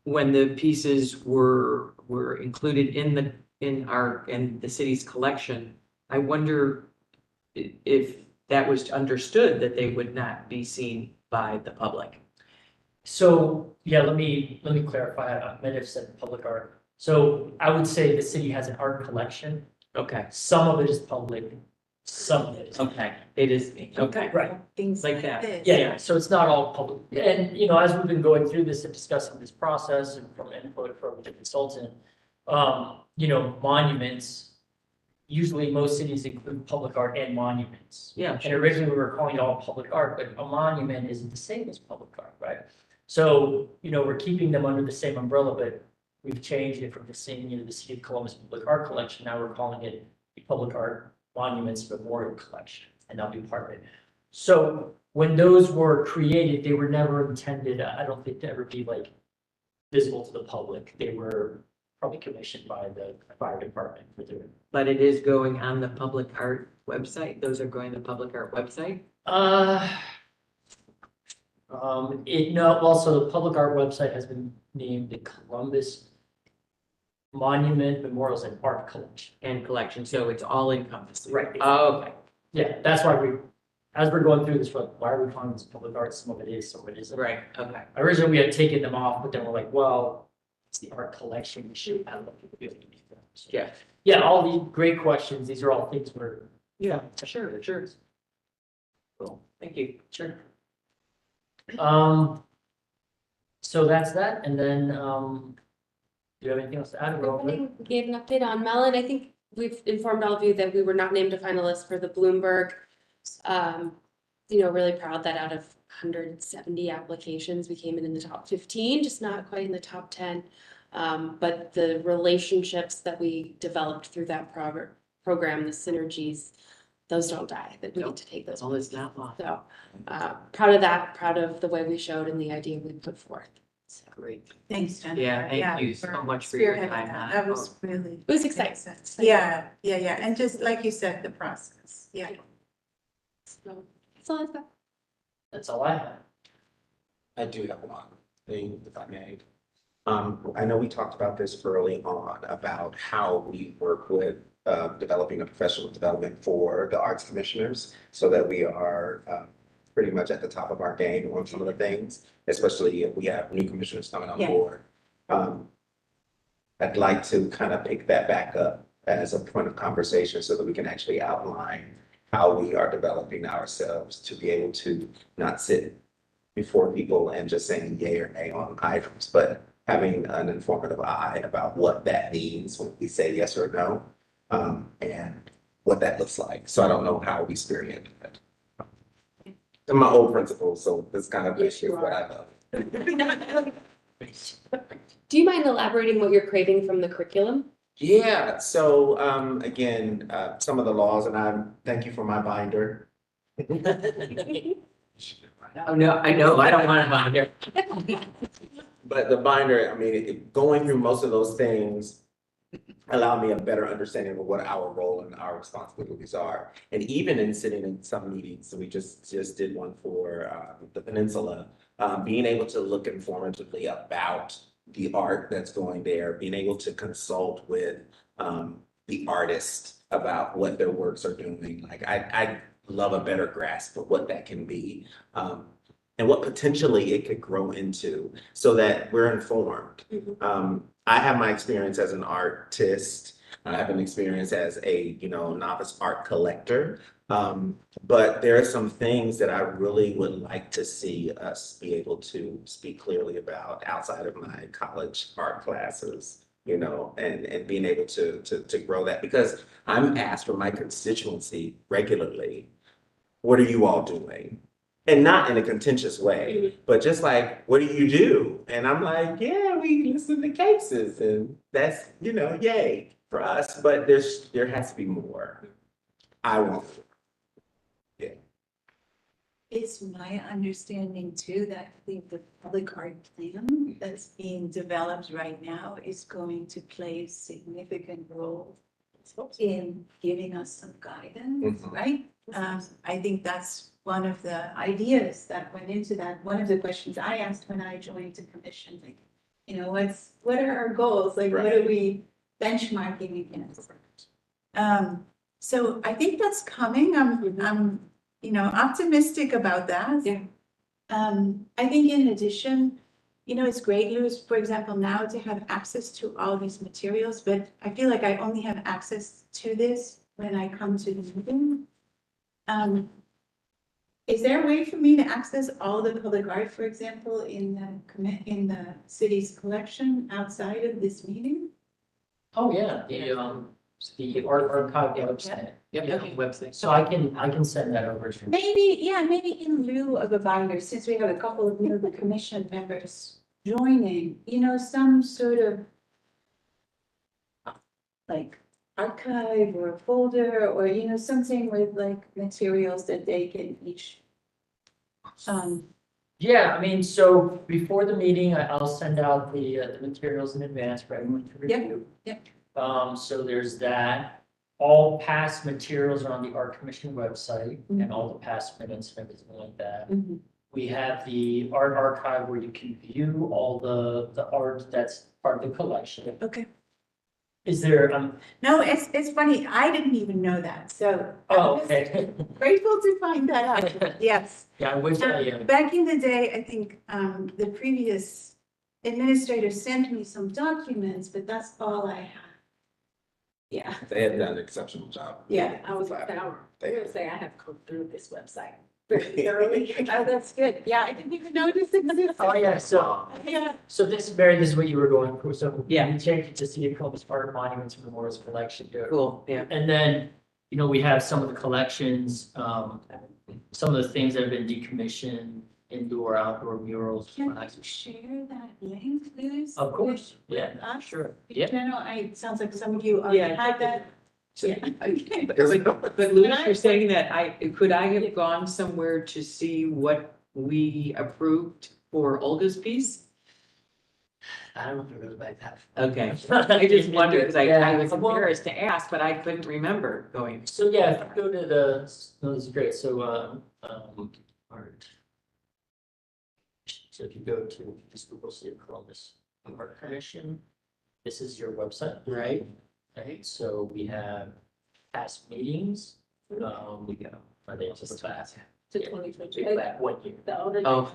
when the pieces were included in the city's collection, I wonder if that was understood that they would not be seen by the public. So, yeah, let me clarify. I might have said public art. So I would say the city has an art collection. Okay, Some of it is public, some of it is. okay, it is, okay. Right. Things Like like that. this. Yeah, so it's not all public. And, as we've been going through this and discussing this process and from input from the consultant, monuments, usually most cities include public art and monuments. Yeah, And sure. originally we were calling it all public art, but a monument isn't the same as public art, right? So, we're keeping them under the same umbrella, but we've changed it from just saying, the City of Columbus Public Art Collection. Now we're calling it the Public Art Monuments Memorial Collection, and that'll be part of it. So when those were created, they were never intended, I don't think, to ever be like visible to the public. They were probably commissioned by the fire department for their. But it is going on the public art website? Those are going to the public art website? Also the public art website has been named the Columbus Monument Memorials and Art Collection. And collection, so it's all encompassing? Right. Oh, okay. Yeah, that's why as we're going through this, we're like, why are we calling this public art? Some of it is, some of it isn't. Right, okay. Originally, we had taken them off, but then we're like, well, it's the art collection, we should have them. So, Yeah. yeah, all these great questions. These are all things we're. Yeah, sure. Cool. Thank you. Sure. So that's that, and then, do you have anything else to add? We're all good? We gave an update on Mellon. I think we've informed all of you that we were not named a finalist for the Bloomberg. Really proud that out of 170 applications, we came in the top 15, just not quite in the top 10. But the relationships that we developed through that program, the synergies, those don't die, that we get to take those. All is not lost. So, proud of that, proud of the way we showed and the idea we put forth. So, Great. Thanks, Jennifer. Yeah, thank you so much for your spearheading time that. on it. That was really. It was exciting. makes sense. Yeah. And just like you said, the process. Yeah. so that's all I've got. That's all I have. I do have one thing, if I may. I know we talked about this early on, about how we work with developing a professional development for the arts commissioners, so that we are pretty much at the top of our game on some of the things, especially if we have new commissioners coming on Yeah. board. I'd like to kind of pick that back up as a point of conversation so that we can actually outline how we are developing ourselves to be able to not sit before people and just saying yay or nay on items, but having an informative eye about what that means when we say yes or no, and what that looks like. So I don't know how we experience it. And my old principles, so this kind of Yes, is you what I love. Do you mind elaborating what you're craving from the curriculum? Yeah, so again, some of the laws, and I thank you for my binder. Oh, no, I know, I don't want to bother. But the binder, I mean, going through most of those things allow me a better understanding of what our role and our responsibilities are. And even in sitting in some meetings, so we just did one for the peninsula, being able to look informatively about the art that's going there, being able to consult with the artist about what their works are doing. Like I love a better grasp of what that can be. And what potentially it could grow into, so that we're informed. I have my experience as an artist. I have an experience as a, novice art collector. But there are some things that I really would like to see us be able to speak clearly about outside of my college art classes, and being able to grow that, because I'm asked from my constituency regularly, what are you all doing? And not in a contentious way, but just like, what do you do? And I'm like, yeah, we listen to cases, and that's, yay for us, but there has to be more. I want. Yeah. It's my understanding too that I think the public art plan that's being developed right now is going to play a significant role in giving us some guidance, Mhm. right? I think that's one of the ideas that went into that. One of the questions I asked when I joined the commission, like, what are our goals? Like, what are we benchmarking against? So I think that's coming. I'm optimistic about that. Yeah. I think in addition, it's great, Louis, for example, now to have access to all these materials, but I feel like I only have access to this when I come to the meeting. Is there a way for me to access all the public art, for example, in the city's collection outside of this meeting? Oh, yeah, the art archive website. Yep, Yeah. website. So I can send that over to you. Maybe in lieu of a binder, since we have a couple of new commission members joining, some sort of like archive or folder or, something with like materials that they can each. Yeah, I mean, so before the meeting, I'll send out the materials in advance for everyone to review. Yep. So there's that. All past materials are on the Art Commission website and all the past minutes and everything like that. Mhm. We have the art archive where you can view all the art that's part of the collection. Okay. Is there, No, it's funny. I didn't even know that. So I oh, was okay. grateful to find that out. Yes. Yeah, I wish I, Back in the day, I think the previous administrator sent me some documents, but that's all I had. Yeah, They had done an exceptional job. yeah. I was gonna say I have come through this website. Oh, that's good. Yeah, I didn't even know this existed. oh, yeah, so. Yeah. So this, Mary, this is what you were going for, so. Yeah. We changed it to City of Columbus Art Monuments and Memorials Collection. Cool, yeah. And then, we have some of the collections, some of the things that have been decommissioned, indoor, outdoor murals. Can you share that link, Louis? Of course, yeah, with us? sure, In yeah. general, it sounds like some of you already Yeah. had that. Yeah, okay. But Louis, you're saying that could I have gone somewhere to see what we approved for Olga's piece? I don't know if it goes back that. Okay, I just wondered, because I was Well, embarrassed to ask, but I couldn't remember going. So, yeah, if you go to the, no, this is great, so, art. So if you go to just Google City of Columbus Art Commission, this is your website. Right. Right, so we have past meetings, we go, are they just past? To 2020. Go back 1 year. The older. Oh.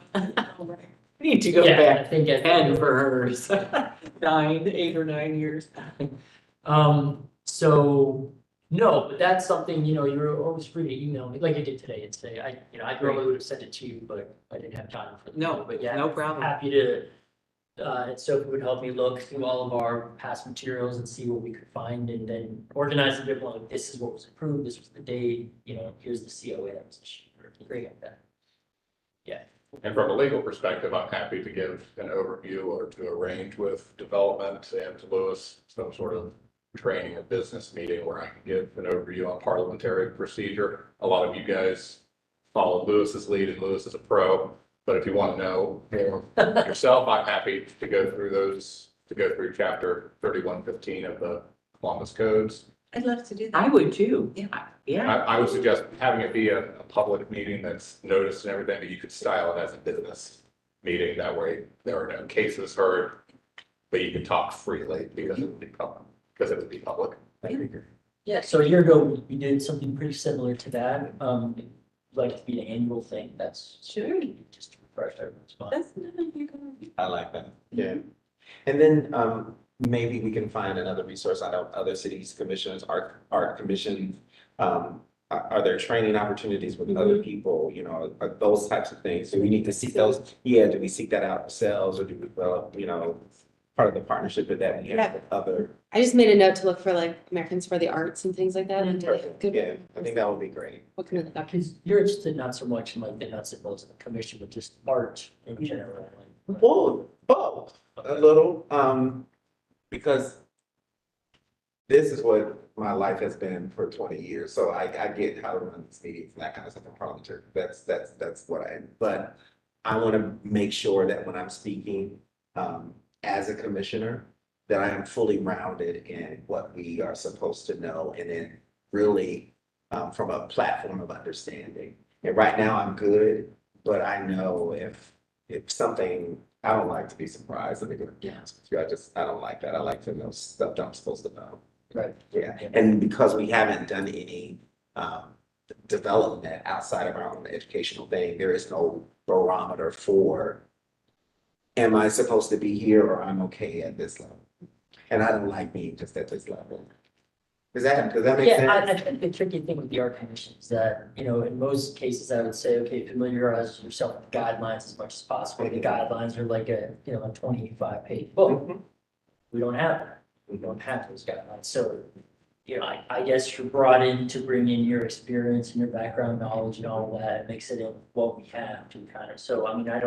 Need to go Yeah, I back think. 10 for hers. 8 or 9 years. So, no, but that's something, you're always free to email me, like you did today, and say, I normally would have sent it to you, but I didn't have time for. No, But yeah, no problem. happy to, Sophie would help me look through all of our past materials and see what we could find, and then organize it, like, this is what was approved, this was the date, here's the COA that was issued, or anything like that. Yeah. And from a legal perspective, I'm happy to give an overview or to arrange with development and to Louis some sort of training, a business meeting where I can give an overview on parliamentary procedure. A lot of you guys follow Louis's lead, and Louis is a pro. But if you want to know more yourself, I'm happy to go through chapter 3115 of the Columbus Codes. I'd love to do that. I would too. Yeah. Yeah. I would suggest having it be a public meeting that's noticed and everything, but you could style it as a business meeting. That way there are no cases heard, but you can talk freely because it would be public. Yeah, so a year ago, we did something pretty similar to that, like it to be an annual thing, that's. Sure. Just to refresh everyone's mind. That's not you're going. I like that. Yeah. And then maybe we can find another resource. I know other cities commissions, art commission. Are there training opportunities with other people, those types of things? Do we need to seek those? Yeah, do we seek that out ourselves, or do we develop, part of the partnership with that we have with other? I just made a note to look for like Americans for the Arts and things like that. And Yeah, I think that would be great. what kind of documents? Because you're interested not so much in like the nuts and bolts of the commission, but just art in general. like- Both, a little, because this is what my life has been for 20 years. So I get how to run these meetings and that kind of stuff in parliamentary. That's what I am. But I want to make sure that when I'm speaking as a commissioner, that I am fully rounded in what we are supposed to know, and then really from a platform of understanding. And right now I'm good, but I know if something, I don't like to be surprised. Let me be honest with you. I don't like that. I like to know stuff that I'm supposed to know. Right. Yeah, and because we haven't done any development outside of our own educational thing, there is no barometer for, am I supposed to be here or I'm okay at this level? And I don't like being just at this level. Does that make Yeah, I sense? think the tricky thing with the art commission is that, you know, in most cases, I would say, okay, familiarize yourself with the guidelines as much as possible. The guidelines are like a, you know, a 25-page book. Mhm. We don't have that. We don't have those guidelines. So, you know, I guess you're brought in to bring in your experience and your background knowledge and all of that, and mix it in with what we have to kind of, so, I mean, I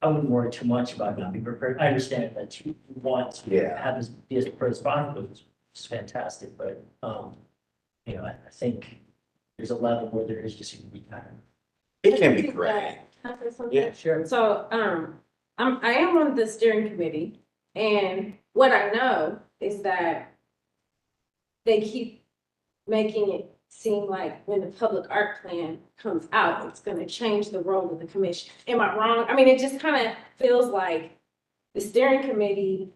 wouldn't worry too much about not being prepared. I understand that you want to Yeah. have this, be as prepared as possible, which is fantastic, but, you know, I think there's a level where there is just gonna be kind of. It can be great. Can I say something? Yeah. Sure. So, I am on the steering committee, and what I know is that they keep making it seem like when the public art plan comes out, it's gonna change the role of the commission. Am I wrong? I mean, it just kind of feels like the steering committee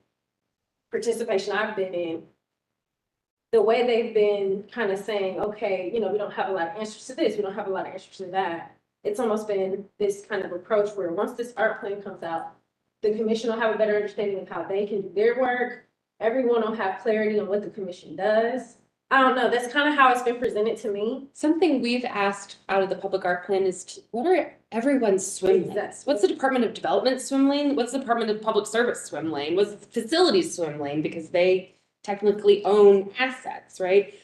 participation I've been in, the way they've been kind of saying, okay, you know, we don't have a lot of answers to this, we don't have a lot of answers to that. It's almost been this kind of approach where once this art plan comes out, the commission will have a better understanding of how they can do their work. Everyone will have clarity on what the commission does. I don't know, that's kind of how it's been presented to me. Something we've asked out of the public art plan is what are everyone's swim lanes? Exactly. What's the Department of Development swim lane? What's the Department of Public Service swim lane? What's the facilities swim lane? Because they technically own assets, right?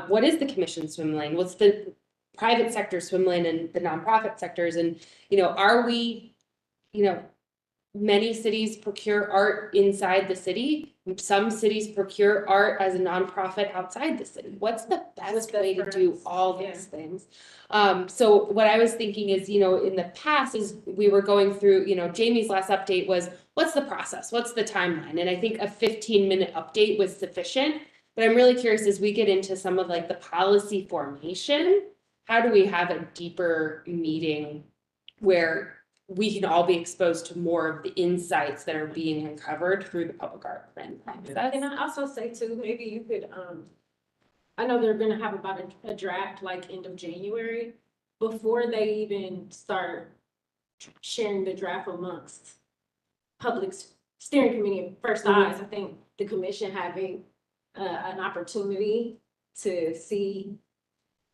What is the commission swim lane? What's the private sector swim lane and the nonprofit sectors? And, you know, are we, you know, many cities procure art inside the city. Some cities procure art as a nonprofit outside the city. What's the best way to do all these things? So what I was thinking is, you know, in the past is we were going through, you know, Jamie's last update was, what's the process? What's the timeline? And I think a 15-minute update was sufficient. But I'm really curious as we get into some of like the policy formation, how do we have a deeper meeting where we can all be exposed to more of the insights that are being uncovered through the public art plan process? And I also say too, maybe you could, I know they're gonna have about a draft like end of January. Before they even start sharing the draft amongst public steering committee and first eyes, I think the commission having an opportunity to see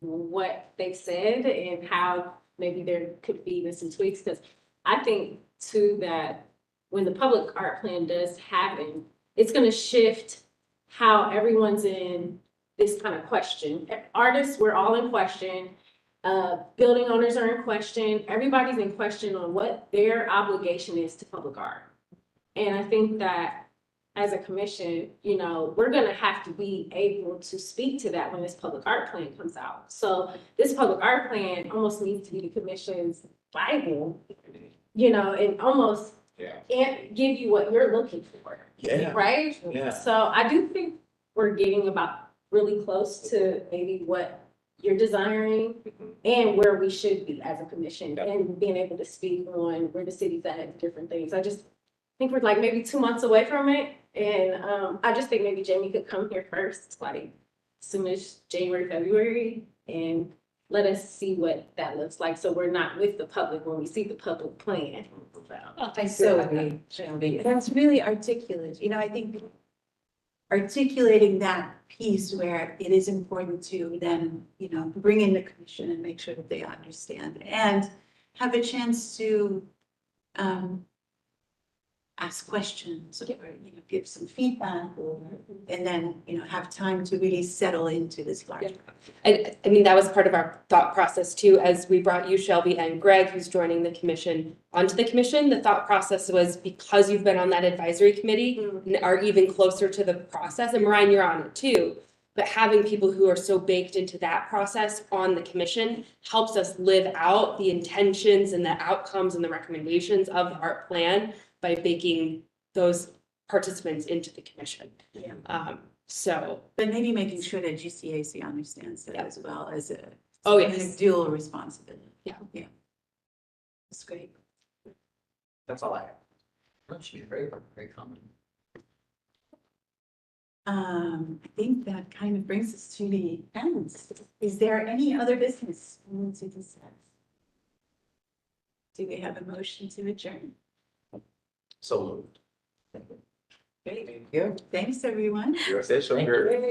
what they've said and how maybe there could be even some tweaks, because I think too that when the public art plan does happen, it's gonna shift how everyone's in this kind of question. Artists, we're all in question. Building owners are in question. Everybody's in question on what their obligation is to public art. And I think that as a commission, you know, we're gonna have to be able to speak to that when this public art plan comes out. So this public art plan almost needs to be the commission's Bible, you know, and almost and give you what you're looking for. Yeah. Right? Yeah. So I do think we're getting about really close to maybe what you're desiring and where we should be as a commission and being able to speak on where the city's at and different things. I just think we're like maybe 2 months away from it. And I just think maybe Jamie could come here first, like soon as January, February, and let us see what that looks like. So we're not with the public when we see the public plan. That's really articulate. You know, I think articulating that piece where it is important to then, you know, bring in the commission and make sure that they understand and have a chance to ask questions or, you know, give some feedback and then, you know, have time to really settle into this large. And I mean, that was part of our thought process too, as we brought you, Shelby, and Greg, who's joining the commission, onto the commission. The thought process was because you've been on that advisory committee and are even closer to the process, and Mariah, you're on it too, but having people who are so baked into that process on the commission helps us live out the intentions and the outcomes and the recommendations of the art plan by baking those participants into the commission. Yeah. So, But maybe making sure that GCAC understands that as well as a Oh, kind of yes. Dual responsibility. Yeah. Yeah. That's great. That's all I have. That should be very, very common. I think that kind of brings us to the end. Is there any other business we need to discuss? Do we have a motion to adjourn? So moved. Great. Thanks, everyone. Your session. Thank you.